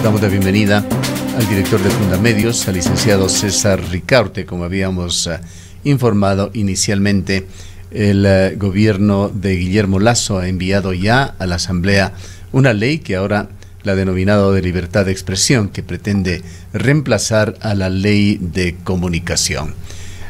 Damos la bienvenida al director de Fundamedios, al licenciado César Ricaurte. Como habíamos informado inicialmente, el gobierno de Guillermo Lasso ha enviado ya a la Asamblea una ley que ahora la ha denominado de libertad de expresión, que pretende reemplazar a la ley de comunicación.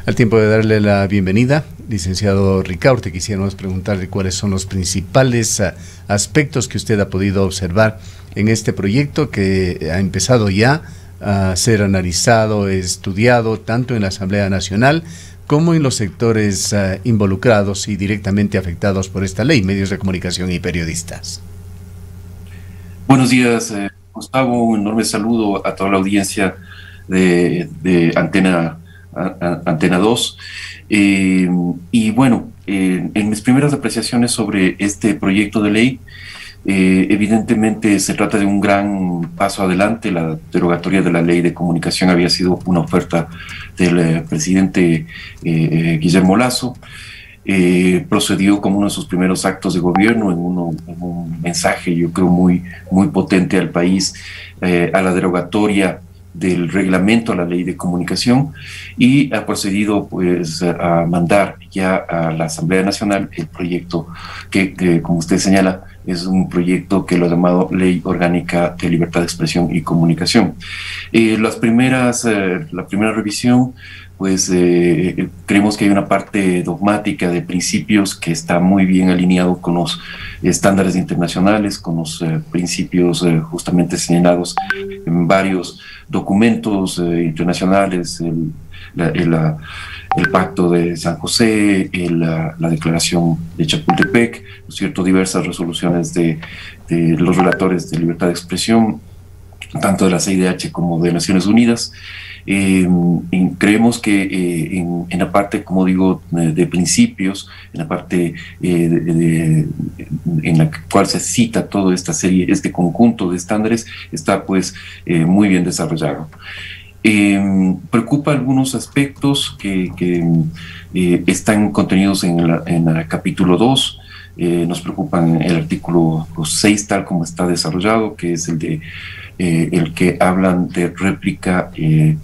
Al tiempo de darle la bienvenida, licenciado Ricaurte, quisiéramos preguntarle cuáles son los principales aspectos que usted ha podido observar en este proyecto que ha empezado ya a ser analizado, estudiado tanto en la Asamblea Nacional como en los sectores involucrados y directamente afectados por esta ley, medios de comunicación y periodistas. Buenos días, Gustavo. Un enorme saludo a toda la audiencia de Antena 2. Y bueno, en mis primeras apreciaciones sobre este proyecto de ley, evidentemente se trata de un gran paso adelante. La derogatoria de la ley de comunicación había sido una oferta del presidente Guillermo Lasso. Procedió como uno de sus primeros actos de gobierno en un mensaje, yo creo, muy potente al país, a la derogatoria del reglamento a la ley de comunicación, y ha procedido pues a mandar ya a la Asamblea Nacional el proyecto que como usted señala, es un proyecto que lo ha llamado Ley Orgánica de Libertad de Expresión y Comunicación. La primera revisión, pues creemos que hay una parte dogmática de principios que está muy bien alineado con los estándares internacionales, con los principios justamente señalados en varios documentos internacionales, el Pacto de San José, la Declaración de Chapultepec, ¿no es cierto?, diversas resoluciones de los relatores de libertad de expresión, tanto de la CIDH como de Naciones Unidas. Creemos que en la parte, como digo, de principios, en la parte en la cual se cita toda esta serie, este conjunto de estándares, está pues muy bien desarrollado. Preocupa algunos aspectos que están contenidos en el capítulo 2. Nos preocupan el artículo 6 tal como está desarrollado, que es el que hablan de réplica y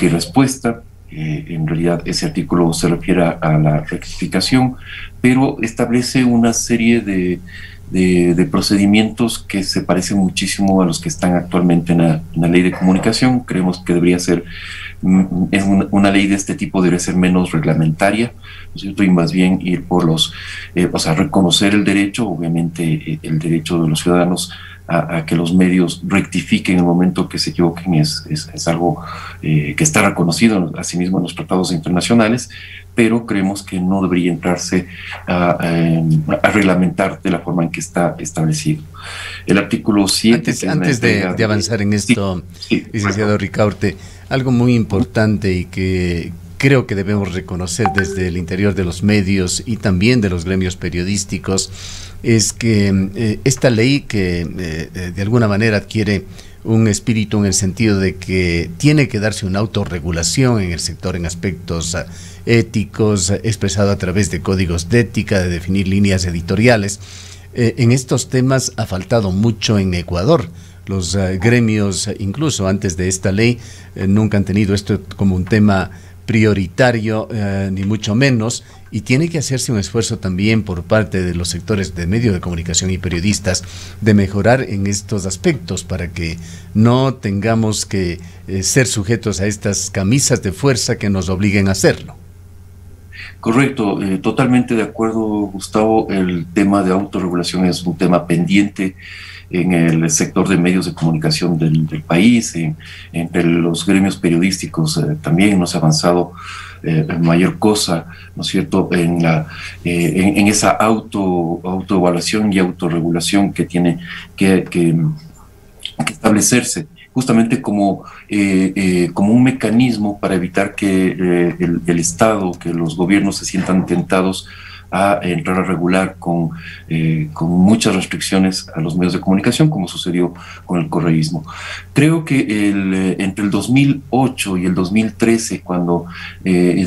respuesta. En realidad ese artículo se refiere a la rectificación, pero establece una serie de procedimientos que se parecen muchísimo a los que están actualmente en la ley de comunicación. Creemos que debería ser, una ley de este tipo debería ser menos reglamentaria, ¿no es cierto?, y más bien ir por reconocer el derecho, obviamente el derecho de los ciudadanos a que los medios rectifiquen en el momento que se equivoquen, es algo que está reconocido asimismo en los tratados internacionales, pero creemos que no debería entrarse a reglamentar de la forma en que está establecido. El artículo 7... Antes de avanzar en esto, sí, licenciado Ricaurte, algo muy importante y que creo que debemos reconocer desde el interior de los medios y también de los gremios periodísticos, es que esta ley que de alguna manera adquiere un espíritu en el sentido de que tiene que darse una autorregulación en el sector en aspectos éticos, expresado a través de códigos de ética, de definir líneas editoriales. En estos temas ha faltado mucho en Ecuador. Los gremios, incluso antes de esta ley, nunca han tenido esto como un tema prioritario, ni mucho menos, y tiene que hacerse un esfuerzo también por parte de los sectores de medios de comunicación y periodistas de mejorar en estos aspectos para que no tengamos que ser sujetos a estas camisas de fuerza que nos obliguen a hacerlo. Correcto, totalmente de acuerdo, Gustavo. El tema de autorregulación es un tema pendiente en el sector de medios de comunicación del país, entre los gremios periodísticos también no se ha avanzado mayor cosa, ¿no es cierto?, en esa autoevaluación y autorregulación que tiene que establecerse, justamente como un mecanismo para evitar que el Estado, que los gobiernos se sientan tentados a entrar a regular con muchas restricciones a los medios de comunicación, como sucedió con el correísmo. Creo que entre el 2008 y el 2013, cuando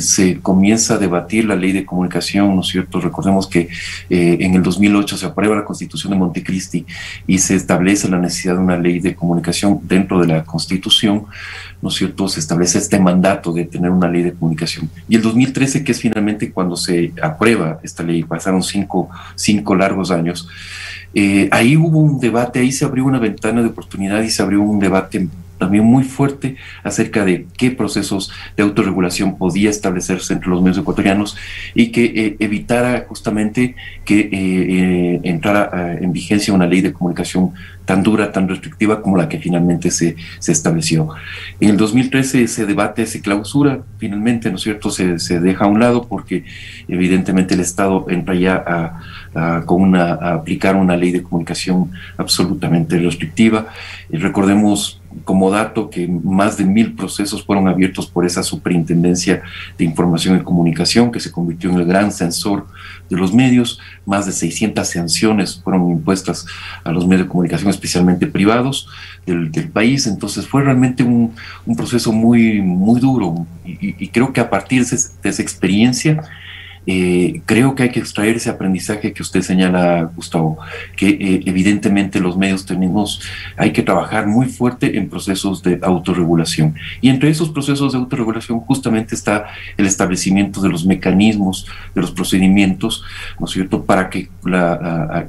se comienza a debatir la ley de comunicación, ¿no es cierto? Recordemos que en el 2008 se aprueba la Constitución de Montecristi y se establece la necesidad de una ley de comunicación dentro de la Constitución, ¿no es cierto? Se establece este mandato de tener una ley de comunicación. Y el 2013, que es finalmente cuando se aprueba esta ley, pasaron cinco largos años, ahí hubo un debate, ahí se abrió una ventana de oportunidad y se abrió un debate también muy fuerte acerca de qué procesos de autorregulación podía establecerse entre los medios ecuatorianos y que evitara justamente que entrara en vigencia una ley de comunicación tan dura, tan restrictiva como la que finalmente se estableció. En el 2013 ese debate se clausura finalmente, ¿no es cierto? Se deja a un lado porque evidentemente el Estado entra ya a aplicar una ley de comunicación absolutamente restrictiva. Recordemos como dato que más de 1000 procesos fueron abiertos por esa Superintendencia de Información y Comunicación, que se convirtió en el gran censor de los medios. Más de 600 sanciones fueron impuestas a los medios de comunicación, especialmente privados del país. Entonces fue realmente un proceso muy, muy duro y creo que a partir de esa experiencia creo que hay que extraer ese aprendizaje que usted señala, Gustavo, que evidentemente los medios hay que trabajar muy fuerte en procesos de autorregulación. Y entre esos procesos de autorregulación justamente está el establecimiento de los mecanismos, de los procedimientos, ¿no es cierto?, para que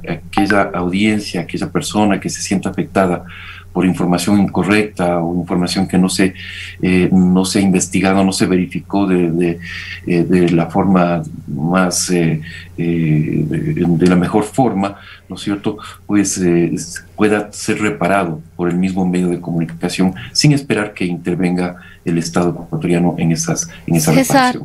aquella audiencia, aquella persona que se sienta afectada por información incorrecta o información que no se ha investigado, no se verificó de la forma más, de la mejor forma, ¿no es cierto?, pues pueda ser reparado por el mismo medio de comunicación sin esperar que intervenga el Estado ecuatoriano en esa César,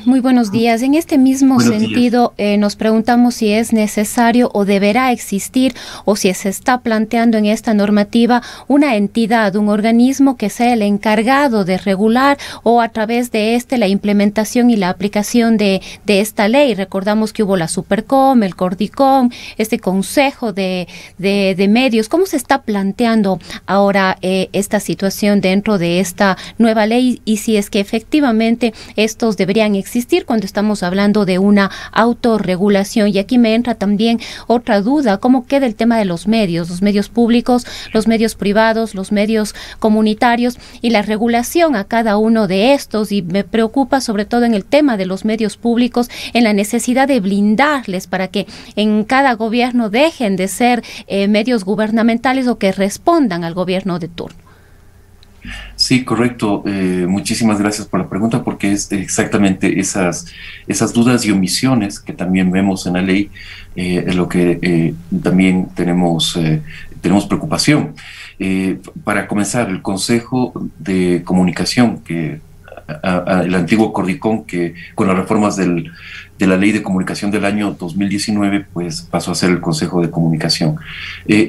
muy buenos días. En este mismo sentido, nos preguntamos si es necesario o deberá existir o si se está planteando en esta normativa una entidad, un organismo que sea el encargado de regular o a través de la implementación y la aplicación de esta ley. Recordamos que hubo la Supercom, el Cordicom, este Consejo de Medios. ¿Cómo se está planteando ahora esta situación dentro de esta nueva ley y si es que efectivamente estos deberían existir cuando estamos hablando de una autorregulación? Y aquí me entra también otra duda: ¿cómo queda el tema de los medios públicos, los medios privados, los medios comunitarios y la regulación a cada uno de estos? Y me preocupa sobre todo en el tema de los medios públicos, en la necesidad de blindarles para que en cada gobierno dejen de ser medios gubernamentales o que respondan al gobierno de turno. Sí, correcto. Muchísimas gracias por la pregunta, porque es exactamente esas dudas y omisiones que también vemos en la ley, en lo que también tenemos preocupación. Para comenzar, el Consejo de Comunicación, el antiguo Cordicom, que con las reformas de la Ley de Comunicación del año 2019, pues pasó a ser el Consejo de Comunicación.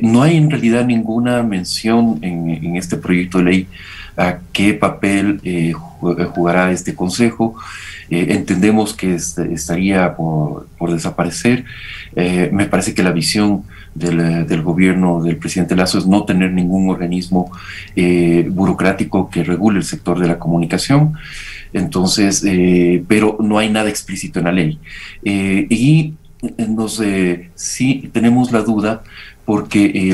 No hay en realidad ninguna mención en este proyecto de ley a qué papel jugará este consejo. Entendemos que estaría por desaparecer. Me parece que la visión del gobierno del presidente Lasso es no tener ningún organismo burocrático que regule el sector de la comunicación. Entonces, pero no hay nada explícito en la ley. Y sí tenemos la duda porque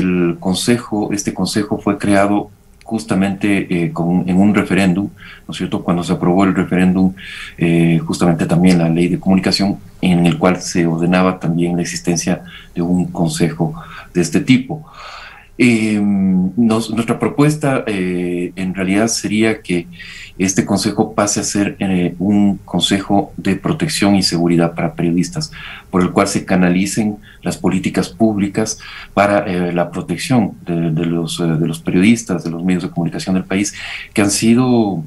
este consejo fue creado justamente en un referéndum, ¿no es cierto?, cuando se aprobó el referéndum, justamente también la ley de comunicación, en el cual se ordenaba también la existencia de un consejo de este tipo. Nuestra propuesta en realidad sería que este consejo pase a ser un consejo de protección y seguridad para periodistas, por el cual se canalicen las políticas públicas para la protección de los periodistas, de los medios de comunicación del país, que han sido,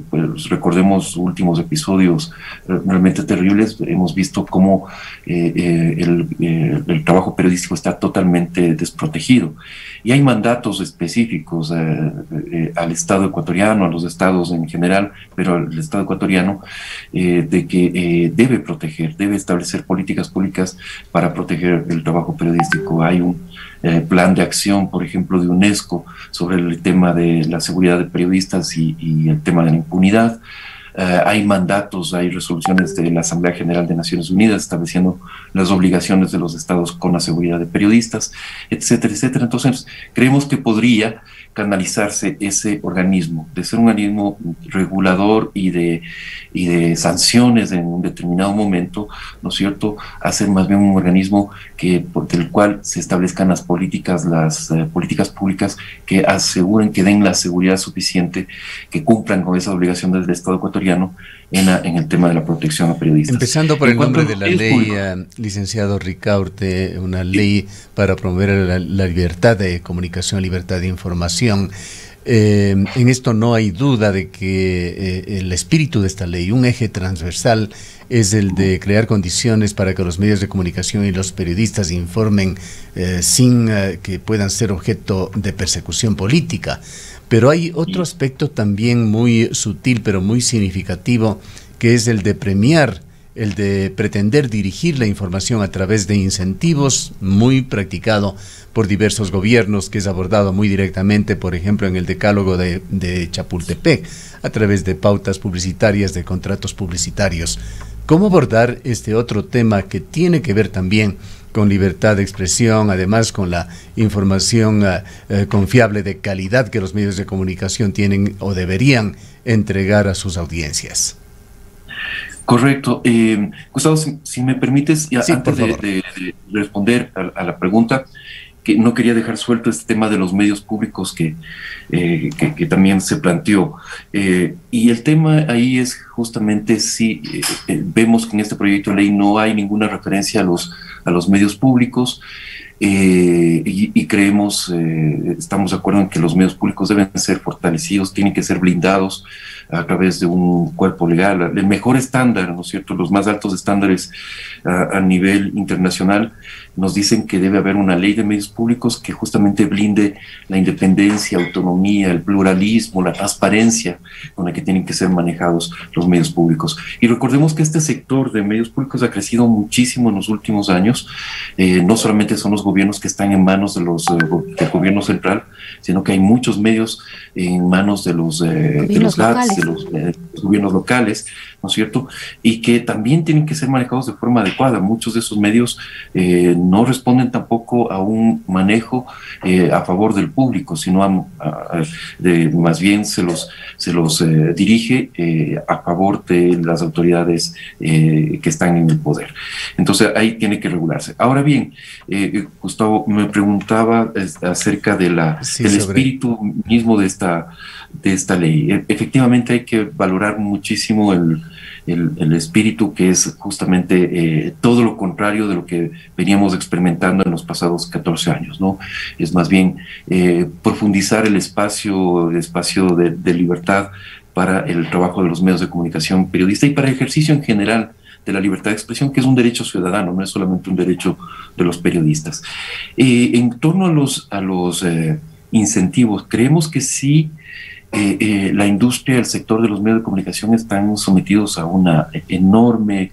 pues, recordemos últimos episodios realmente terribles. Hemos visto cómo el trabajo periodístico está totalmente desprotegido. sentido. Y hay mandatos específicos al Estado ecuatoriano, a los estados en general, pero al Estado ecuatoriano, de que debe proteger, debe establecer políticas públicas para proteger el trabajo periodístico. Hay un plan de acción, por ejemplo, de UNESCO sobre el tema de la seguridad de periodistas y el tema de la impunidad. Hay mandatos, hay resoluciones de la Asamblea General de Naciones Unidas estableciendo las obligaciones de los estados con la seguridad de periodistas, etcétera, etcétera. Entonces, creemos que podría canalizarse ese organismo, de ser un organismo regulador y de sanciones en un determinado momento, ¿no es cierto?, a ser más bien un organismo del cual se establezcan las políticas públicas que aseguren, que den la seguridad suficiente, que cumplan con esas obligaciones del Estado ecuatoriano en el tema de la protección a periodistas. Empezando por el nombre de la ley, licenciado Ricaurte, una ley para promover la libertad de comunicación, libertad de información. En esto no hay duda de que el espíritu de esta ley, un eje transversal, es el de crear condiciones para que los medios de comunicación y los periodistas informen sin que puedan ser objeto de persecución política. Pero hay otro aspecto también muy sutil, pero muy significativo, que es el de premiar, el de pretender dirigir la información a través de incentivos, muy practicado por diversos gobiernos, que es abordado muy directamente, por ejemplo, en el decálogo de Chapultepec, a través de pautas publicitarias, de contratos publicitarios. ¿Cómo abordar este otro tema que tiene que ver también con libertad de expresión, además con la información confiable de calidad que los medios de comunicación tienen o deberían entregar a sus audiencias? Correcto. Gustavo, si me permites, sí, antes de responder a la pregunta, que no quería dejar suelto este tema de los medios públicos que también se planteó. Y el tema ahí es justamente si vemos que en este proyecto de ley no hay ninguna referencia a los medios públicos, y creemos, estamos de acuerdo en que los medios públicos deben ser fortalecidos, tienen que ser blindados a través de un cuerpo legal, el mejor estándar, ¿no es cierto? Los más altos estándares a nivel internacional nos dicen que debe haber una ley de medios públicos que justamente blinde la independencia, autonomía, el pluralismo, la transparencia con la que tienen que ser manejados los medios públicos. Y recordemos que este sector de medios públicos ha crecido muchísimo en los últimos años. No solamente son los gobiernos que están en manos del gobierno central, sino que hay muchos medios en manos de los GATS, de los gobiernos locales, ¿no es cierto? Y que también tienen que ser manejados de forma adecuada. Muchos de esos medios no responden tampoco a un manejo a favor del público, sino más bien se los dirige a favor de las autoridades que están en el poder. Entonces ahí tiene que regularse. Ahora bien, Gustavo me preguntaba acerca del espíritu mismo de esta ley. Efectivamente hay que valorar muchísimo el espíritu, que es justamente todo lo contrario de lo que veníamos experimentando en los pasados 14 años, ¿no? Es más bien profundizar el espacio de libertad para el trabajo de los medios de comunicación periodista y para el ejercicio en general de la libertad de expresión, que es un derecho ciudadano, no es solamente un derecho de los periodistas. En torno a los incentivos, creemos que sí, la industria, el sector de los medios de comunicación están sometidos a una enorme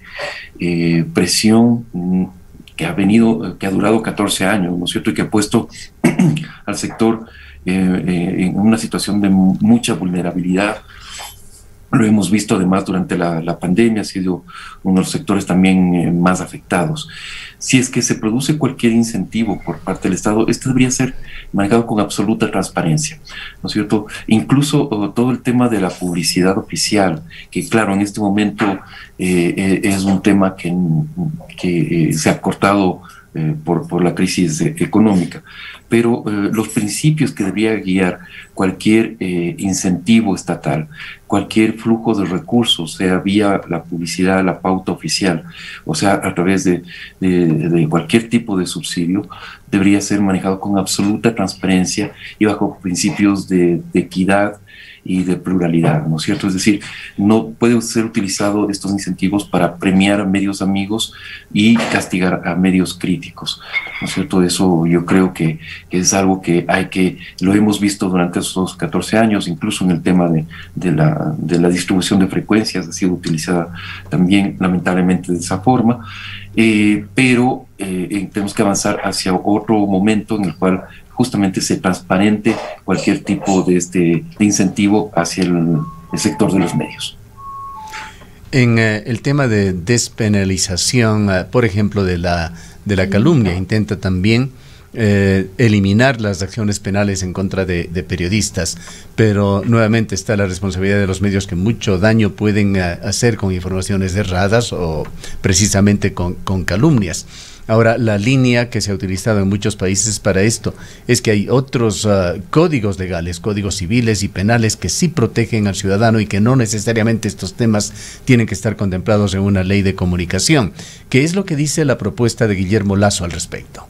presión que ha durado 14 años, ¿no es cierto?, y que ha puesto al sector en una situación de mucha vulnerabilidad. Lo hemos visto además durante la pandemia, ha sido uno de los sectores también más afectados. Si es que se produce cualquier incentivo por parte del Estado, este debería ser manejado con absoluta transparencia, ¿no es cierto? Incluso todo el tema de la publicidad oficial, que claro, en este momento es un tema que se ha cortado por la crisis económica, pero los principios que debería guiar cualquier incentivo estatal cualquier flujo de recursos, sea vía la publicidad, la pauta oficial, o sea, a través de cualquier tipo de subsidio, debería ser manejado con absoluta transparencia y bajo principios de equidad y de pluralidad, ¿no es cierto? Es decir, no puede ser utilizado estos incentivos para premiar a medios amigos y castigar a medios críticos, ¿no es cierto? Eso yo creo que es algo que lo hemos visto durante esos 14 años, incluso en el tema de la distribución de frecuencias, ha sido utilizada también lamentablemente de esa forma, pero tenemos que avanzar hacia otro momento en el cual justamente se transparente cualquier tipo de incentivo hacia el sector de los medios. En el tema de despenalización, por ejemplo, de la calumnia, intenta también eliminar las acciones penales en contra de periodistas, pero nuevamente está la responsabilidad de los medios, que mucho daño pueden hacer con informaciones erradas o precisamente con calumnias. Ahora, la línea que se ha utilizado en muchos países para esto es que hay otros códigos legales, códigos civiles y penales, que sí protegen al ciudadano y que no necesariamente estos temas tienen que estar contemplados en una ley de comunicación. ¿Qué es lo que dice la propuesta de Guillermo Lasso al respecto?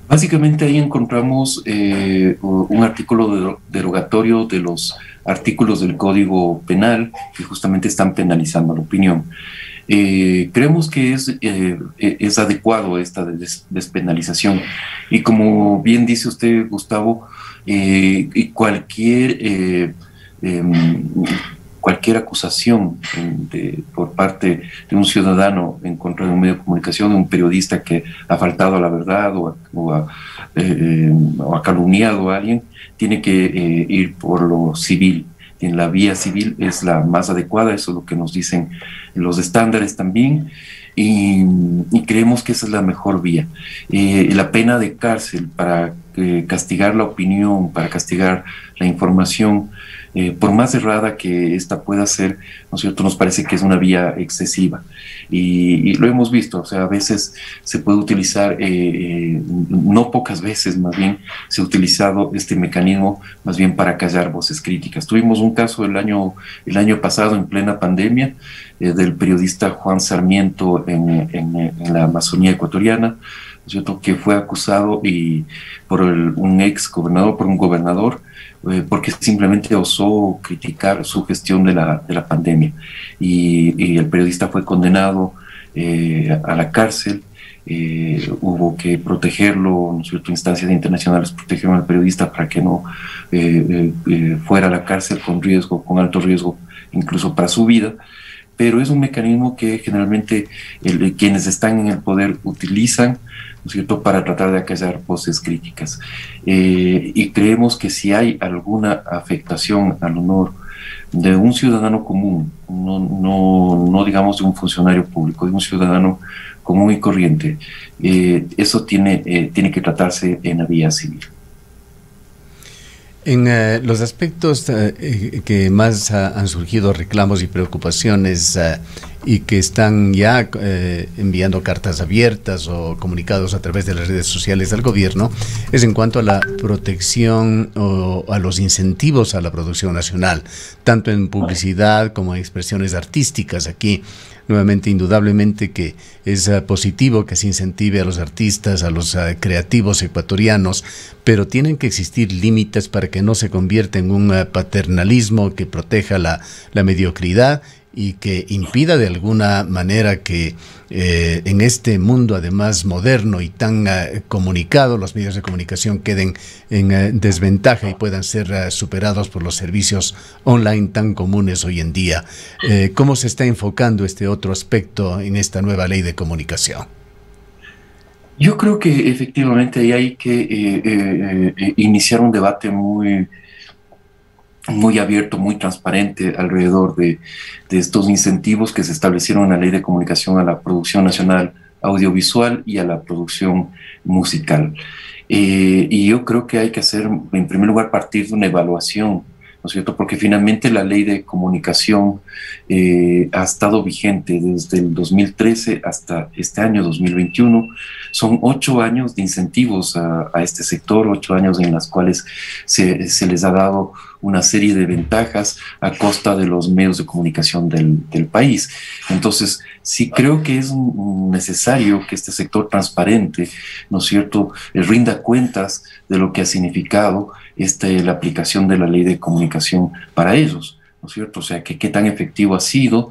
Básicamente ahí encontramos un artículo derogatorio de los artículos del Código Penal que justamente están penalizando la opinión. Creemos que es adecuado esta despenalización, y como bien dice usted, Gustavo, cualquier acusación por parte de un ciudadano en contra de un medio de comunicación, de un periodista que ha faltado a la verdad o ha calumniado a alguien, tiene que ir por lo civil. En la vía civil es la más adecuada, eso es lo que nos dicen los estándares también, y creemos que esa es la mejor vía. La pena de cárcel para castigar la opinión, para castigar la información, por más errada que esta pueda ser, ¿no es cierto?, nos parece que es una vía excesiva. Y lo hemos visto, o sea, a veces se puede utilizar, no pocas veces más bien, se ha utilizado este mecanismo más bien para callar voces críticas. Tuvimos un caso el año pasado, en plena pandemia, del periodista Juan Sarmiento en la Amazonía ecuatoriana, ¿no es cierto?, que fue acusado por un gobernador, porque simplemente osó criticar su gestión de la pandemia, y el periodista fue condenado a la cárcel. Hubo que protegerlo, ¿no es cierto?, instancias internacionales protegieron al periodista para que no fuera a la cárcel con alto riesgo incluso para su vida. Pero es un mecanismo que generalmente quienes están en el poder utilizan, ¿no es cierto?, para tratar de acallar voces críticas. Y creemos que si hay alguna afectación al honor de un ciudadano común, no digamos de un funcionario público, de un ciudadano común y corriente, eso tiene que tratarse en la vía civil. En los aspectos que más han surgido reclamos y preocupaciones y que están ya enviando cartas abiertas o comunicados a través de las redes sociales al gobierno, es en cuanto a la protección o a los incentivos a la producción nacional, tanto en publicidad como en expresiones artísticas. Aquí nuevamente, indudablemente que es positivo que se incentive a los artistas, a los creativos ecuatorianos, pero tienen que existir límites para que no se convierta en un paternalismo que proteja la mediocridad y que impida de alguna manera que en este mundo además moderno y tan comunicado, los medios de comunicación queden en desventaja y puedan ser superados por los servicios online tan comunes hoy en día. ¿Cómo se está enfocando este otro aspecto en esta nueva ley de comunicación? Yo creo que efectivamente ahí hay que iniciar un debate muy abierto, muy transparente alrededor de estos incentivos que se establecieron en la Ley de Comunicación a la producción nacional audiovisual y a la producción musical. Y yo creo que hay que hacer, en primer lugar, partir de una evaluación, ¿no es cierto?, porque finalmente la Ley de Comunicación ha estado vigente desde el 2013 hasta este año 2021. Son 8 años de incentivos a este sector, 8 años en los cuales se les ha dado una serie de ventajas a costa de los medios de comunicación del país. Entonces, sí creo que es necesario que este sector transparente, ¿no es cierto?, rinda cuentas de lo que ha significado la aplicación de la ley de comunicación para ellos, ¿no es cierto? O sea, que qué tan efectivo ha sido,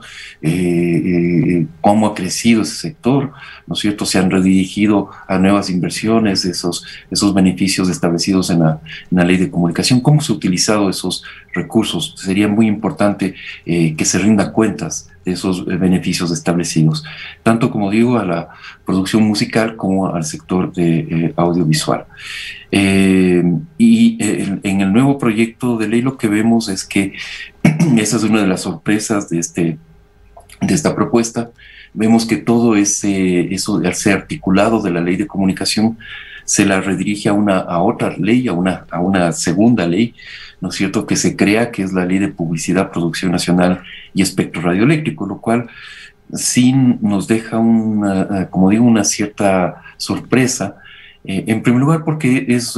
cómo ha crecido ese sector, ¿no es cierto? Se han redirigido a nuevas inversiones esos beneficios establecidos en la ley de comunicación, cómo se han utilizado esos recursos. Sería muy importante que se rinda cuentas de esos beneficios establecidos, tanto, como digo, a la producción musical como al sector de audiovisual. En el nuevo proyecto de ley lo que vemos es que esa es una de las sorpresas de esta propuesta. Vemos que todo eso, al ser articulado de la ley de comunicación, se la redirige a otra ley, a una segunda ley, ¿no es cierto?, que se crea, que es la Ley de Publicidad, Producción Nacional y Espectro Radioeléctrico, lo cual sí nos deja como digo, una cierta sorpresa. En primer lugar, porque es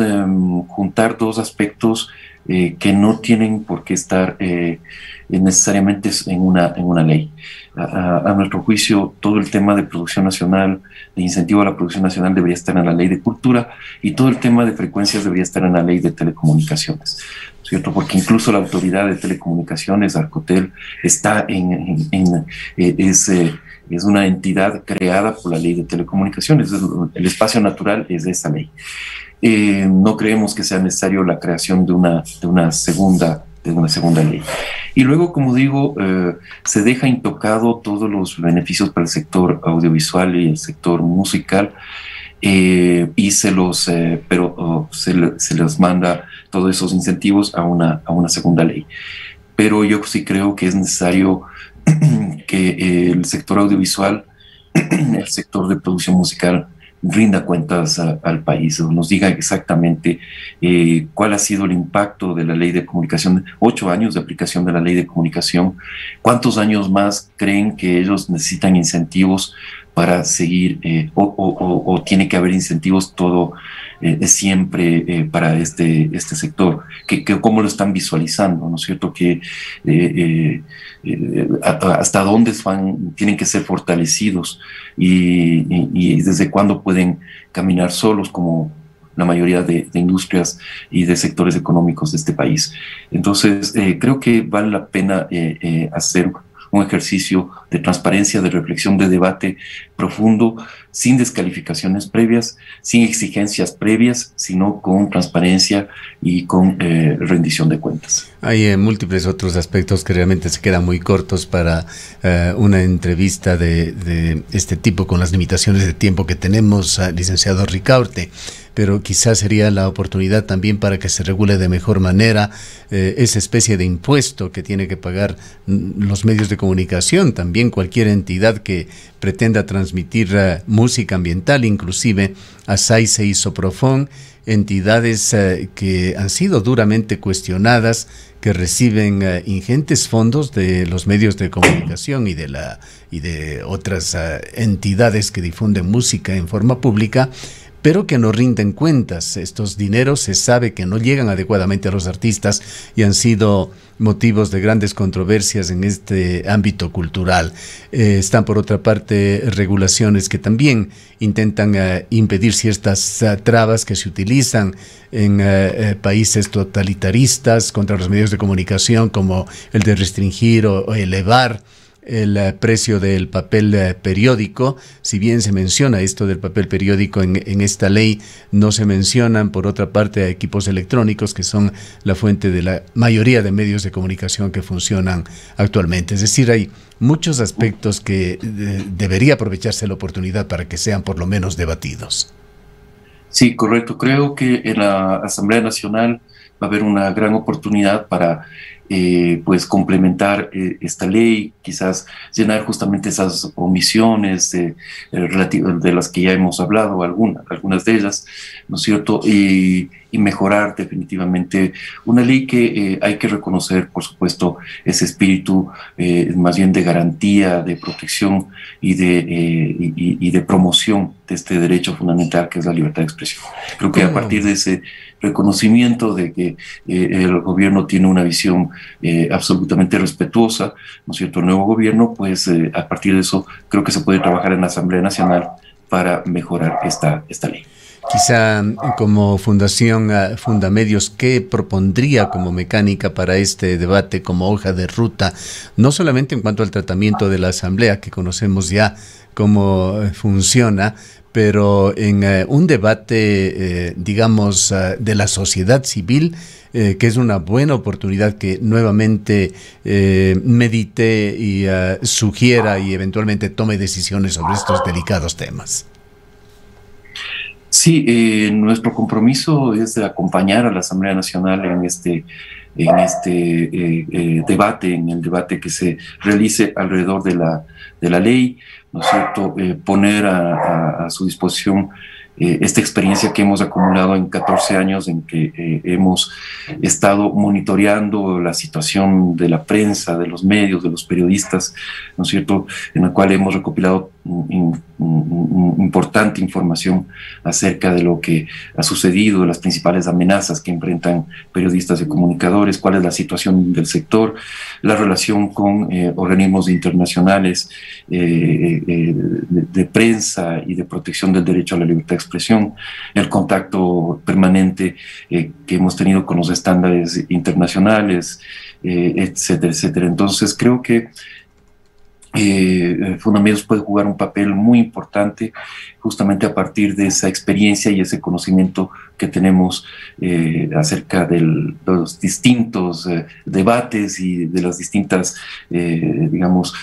juntar dos aspectos que no tienen por qué estar necesariamente en una ley. A nuestro juicio, todo el tema de producción nacional, de incentivo a la producción nacional, debería estar en la ley de cultura, y todo el tema de frecuencias debería estar en la ley de telecomunicaciones, ¿cierto? Porque incluso la autoridad de telecomunicaciones, Arcotel, está es una entidad creada por la ley de telecomunicaciones. El espacio natural es de esa ley. No creemos que sea necesario la creación de una segunda ley. Y luego, como digo, se deja intocado todos los beneficios para el sector audiovisual y el sector musical, y se les manda todos esos incentivos a una segunda ley. Pero yo sí creo que es necesario que el sector audiovisual, el sector de producción musical, rinda cuentas al país, nos diga exactamente cuál ha sido el impacto de la ley de comunicación, 8 años de aplicación de la ley de comunicación, cuántos años más creen que ellos necesitan incentivos para seguir, o tiene que haber incentivos siempre para este sector, cómo lo están visualizando, ¿no es cierto?, que hasta dónde tienen que ser fortalecidos, y desde cuándo pueden caminar solos, como la mayoría de industrias y de sectores económicos de este país. Entonces, creo que vale la pena hacer un ejercicio de transparencia, de reflexión, de debate profundo, sin descalificaciones previas, sin exigencias previas, sino con transparencia y con rendición de cuentas. Hay múltiples otros aspectos que realmente se quedan muy cortos para una entrevista de este tipo, con las limitaciones de tiempo que tenemos, licenciado Ricaurte. Pero quizás sería la oportunidad también para que se regule de mejor manera esa especie de impuesto que tiene que pagar los medios de comunicación, también cualquier entidad que pretenda transmitir música ambiental, inclusive ASAICE y SOPROFON, entidades que han sido duramente cuestionadas, que reciben ingentes fondos de los medios de comunicación y de otras entidades que difunden música en forma pública, pero que no rinden cuentas. Estos dineros se sabe que no llegan adecuadamente a los artistas y han sido motivos de grandes controversias en este ámbito cultural. Están, por otra parte, regulaciones que también intentan impedir ciertas trabas que se utilizan en países totalitaristas contra los medios de comunicación, como el de restringir o elevar el precio del papel periódico. Si bien se menciona esto del papel periódico en esta ley, no se mencionan, por otra parte, a equipos electrónicos, que son la fuente de la mayoría de medios de comunicación que funcionan actualmente. Es decir, hay muchos aspectos que debería aprovecharse la oportunidad para que sean por lo menos debatidos. Sí, correcto. Creo que en la Asamblea Nacional va a haber una gran oportunidad para pues complementar esta ley, quizás llenar justamente esas omisiones de las que ya hemos hablado, algunas de ellas, ¿no es cierto? Y mejorar definitivamente una ley que hay que reconocer, por supuesto, ese espíritu más bien de garantía, de protección y de promoción de este derecho fundamental que es la libertad de expresión. Creo que a partir de ese reconocimiento de que el gobierno tiene una visión absolutamente respetuosa, ¿no es cierto?, el nuevo gobierno, pues a partir de eso creo que se puede trabajar en la Asamblea Nacional para mejorar esta ley. Quizá como Fundación Fundamedios, ¿qué propondría como mecánica para este debate, como hoja de ruta? No solamente en cuanto al tratamiento de la Asamblea, que conocemos ya cómo funciona, pero en un debate, digamos, de la sociedad civil, que es una buena oportunidad que nuevamente medite y sugiera y eventualmente tome decisiones sobre estos delicados temas. Sí, nuestro compromiso es de acompañar a la Asamblea Nacional en este debate, en el debate que se realice alrededor de la ley, ¿no es cierto? Poner a su disposición esta experiencia que hemos acumulado en 14 años en que hemos estado monitoreando la situación de la prensa, de los medios, de los periodistas, ¿no es cierto?, en la cual hemos recopilado importante información acerca de lo que ha sucedido, de las principales amenazas que enfrentan periodistas y comunicadores, cuál es la situación del sector, la relación con organismos internacionales de prensa y de protección del derecho a la libertad de expresión, el contacto permanente que hemos tenido con los estándares internacionales, etcétera, etcétera. Entonces creo que Fundamedios puede jugar un papel muy importante justamente a partir de esa experiencia y ese conocimiento que tenemos acerca de los distintos debates y de las distintas, digamos,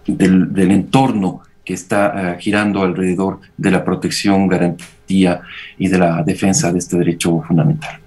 del entorno que está girando alrededor de la protección, garantía y de la defensa de este derecho fundamental.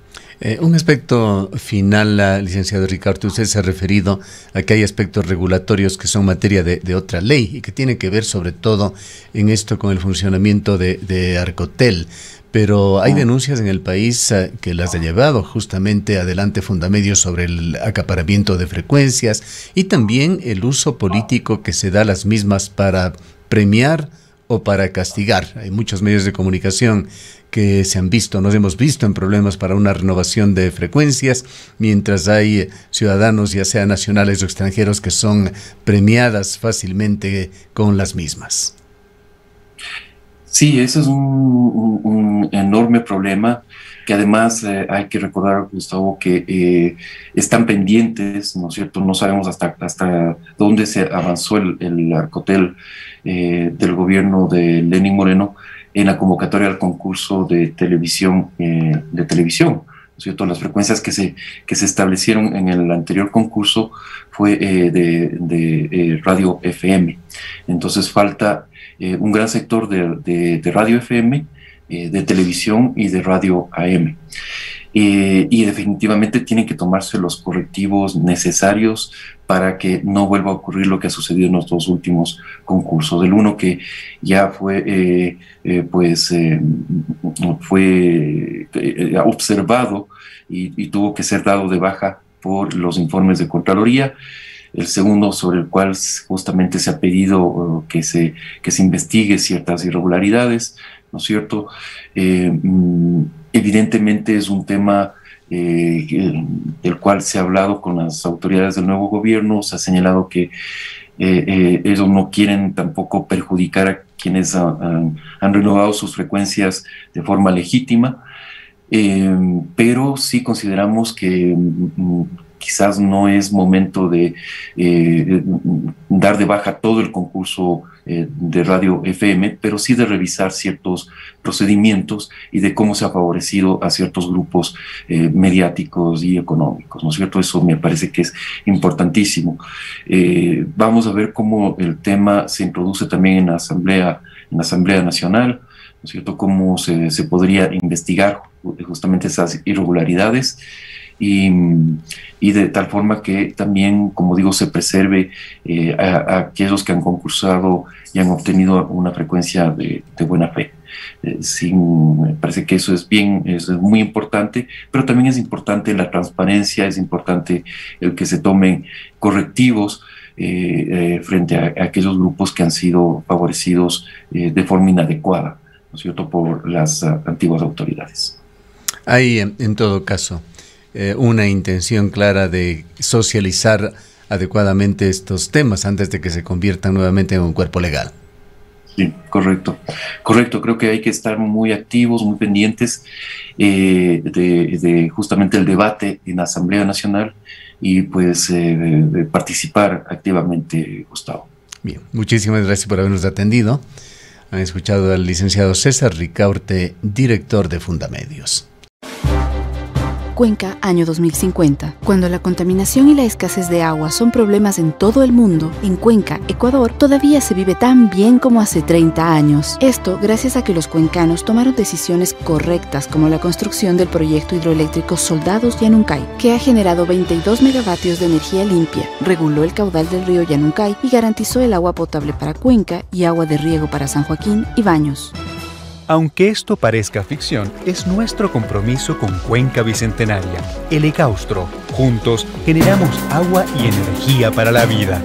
Un aspecto final, licenciado Ricaurte, usted se ha referido a que hay aspectos regulatorios que son materia de otra ley y que tienen que ver sobre todo en esto con el funcionamiento de Arcotel. Pero hay denuncias en el país que las ha llevado justamente adelante Fundamedios sobre el acaparamiento de frecuencias y también el uso político que se da a las mismas para premiar o para castigar. Hay muchos medios de comunicación que nos hemos visto en problemas para una renovación de frecuencias, mientras hay ciudadanos, ya sea nacionales o extranjeros, que son premiadas fácilmente con las mismas. Sí, ese es un enorme problema que además hay que recordar, Gustavo, que están pendientes, ¿no es cierto? No sabemos hasta dónde se avanzó el Arcotel del gobierno de Lenín Moreno en la convocatoria al concurso de televisión, ¿no es cierto? Las frecuencias que se establecieron en el anterior concurso fue de radio FM. Entonces falta un gran sector de radio FM, de televisión y de radio AM. Y definitivamente tienen que tomarse los correctivos necesarios para que no vuelva a ocurrir lo que ha sucedido en los dos últimos concursos. El uno que ya fue observado y tuvo que ser dado de baja por los informes de Contraloría. El segundo, sobre el cual justamente se ha pedido que se investigue ciertas irregularidades, ¿no es cierto? Evidentemente es un tema del cual se ha hablado con las autoridades del nuevo gobierno. Se ha señalado que ellos no quieren tampoco perjudicar a quienes han renovado sus frecuencias de forma legítima, pero sí consideramos que quizás no es momento de dar de baja todo el concurso de radio FM, pero sí de revisar ciertos procedimientos y de cómo se ha favorecido a ciertos grupos mediáticos y económicos, ¿no es cierto? Eso me parece que es importantísimo. Vamos a ver cómo el tema se introduce también en la Asamblea Nacional, ¿no es cierto? Cómo se podría investigar justamente esas irregularidades. y de tal forma que también, como digo, se preserve a aquellos que han concursado y han obtenido una frecuencia de buena fe. Me parece que eso es muy importante, pero también es importante la transparencia, es importante el que se tomen correctivos frente a aquellos grupos que han sido favorecidos de forma inadecuada, ¿no es cierto?, por las antiguas autoridades. Hay, en todo caso, una intención clara de socializar adecuadamente estos temas antes de que se conviertan nuevamente en un cuerpo legal. Sí, correcto. Creo que hay que estar muy activos, muy pendientes de justamente el debate en la Asamblea Nacional y pues de participar activamente, Gustavo. Bien, muchísimas gracias por habernos atendido. Han escuchado al licenciado César Ricaurte, director de Fundamedios. Cuenca, año 2050. Cuando la contaminación y la escasez de agua son problemas en todo el mundo, en Cuenca, Ecuador, todavía se vive tan bien como hace 30 años. Esto gracias a que los cuencanos tomaron decisiones correctas, como la construcción del proyecto hidroeléctrico Soldados Yanuncay, que ha generado 22 megavatios de energía limpia, reguló el caudal del río Yanuncay y garantizó el agua potable para Cuenca y agua de riego para San Joaquín y Baños. Aunque esto parezca ficción, es nuestro compromiso con Cuenca Bicentenaria, el Ecaustro. Juntos generamos agua y energía para la vida.